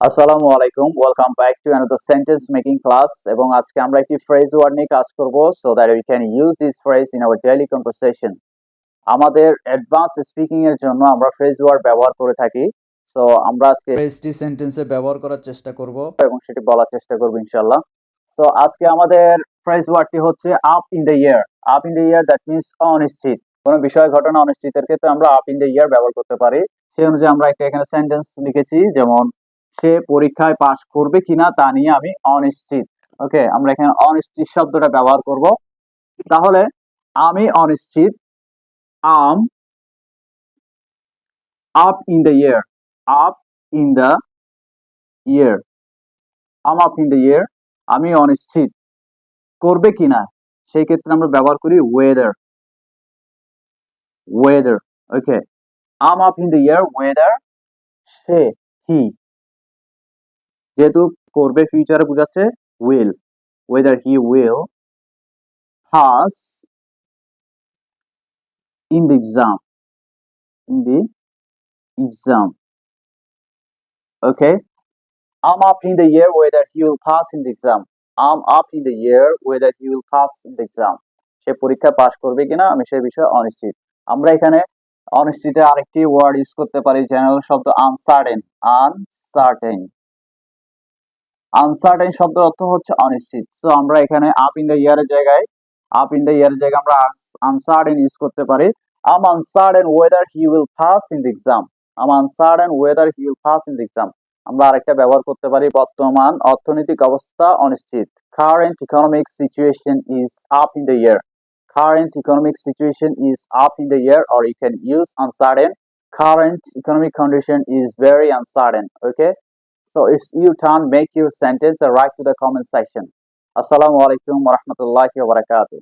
আসসালামু আলাইকুম, welcome back to another sentence making class. এবং আজকে আমরা একটি ফ্রেজ ওয়ার্ড নিয়ে কাজ করব so that we can use this phrase in our daily conversation. আমাদের অ্যাডভান্স স্পিকিং এর জন্য আমরা ফ্রেজ ওয়ার্ড ব্যবহার করে থাকি। সো আমরা আজকে ফ্রেজটি সেন্টেন্সে ব্যবহার করার চেষ্টা করব। এবং সেটি বলার চেষ্টা করব ইনশাআল্লাহ। সো আজকে আমাদের ফ্রেজ ওয়ার্ডটি হচ্ছে up in the air. Up in the year that means অনিশ্চিত। কোনো বিষয় ঘটনা অনিশ্চিতের ক্ষেত্রে আমরা আপ ইন দ্য ইয়ার ব্যবহার করতে পারি। সেই অনুযায়ী আমরা একটা এখানে সেন্টেন্স লিখেছি, যেমন সে পরীক্ষায় পাশ করবে কিনা তা নিয়ে আমি অনিশ্চিত। ওকে, আমরা এখানে অনিশ্চিত শব্দটা ব্যবহার করব। তাহলে আমি অনিশ্চিত, am up in the air, up in the air, am up in the air, আমি অনিশ্চিত করবে কিনা সেই ক্ষেত্রে আমরা ব্যবহার করি whether. Whether, okay, am up in the air whether, সে, হি, যেহেতু করবে ফিউচারে বোঝাচ্ছে will, whether he will pass in the exam, in the exam. Okay, I'm up in the year whether he will pass in the exam. I'm up in the year whether he will pass in the exam. সে পরীক্ষা pass করবে কিনা আমি সেই বিষয়ে অনিশ্চিত। আমরা এখানে অনিশ্চিতে আরেকটি ওয়ার্ড ইউজ করতে পারি, জেনারেল শব্দ আনসার্টেন। আনসার্টেন, আনসার্টেন শব্দের অর্থ হচ্ছে অনিশ্চিত। সো আমরা এখানে আপ ইন দ্য ইয়ারের জায়গায় আমরা আনসার্টেন ইউজ করতে পারি। I'm uncertain whether he will pass in the exam. I'm uncertain whether he will pass in the exam. আমরা আরেকটা ব্যবহার করতে পারি, বর্তমান অর্থনৈতিক অবস্থা অনিশ্চিত। Current economic situation is up in the air. Current economic situation is up in the air, or you can use uncertain. Current economic condition is very uncertain. Okay, so it's your turn. Make your sentence and write to the comment section. Assalamu alaikum wa rahmatullahi wa barakatuh.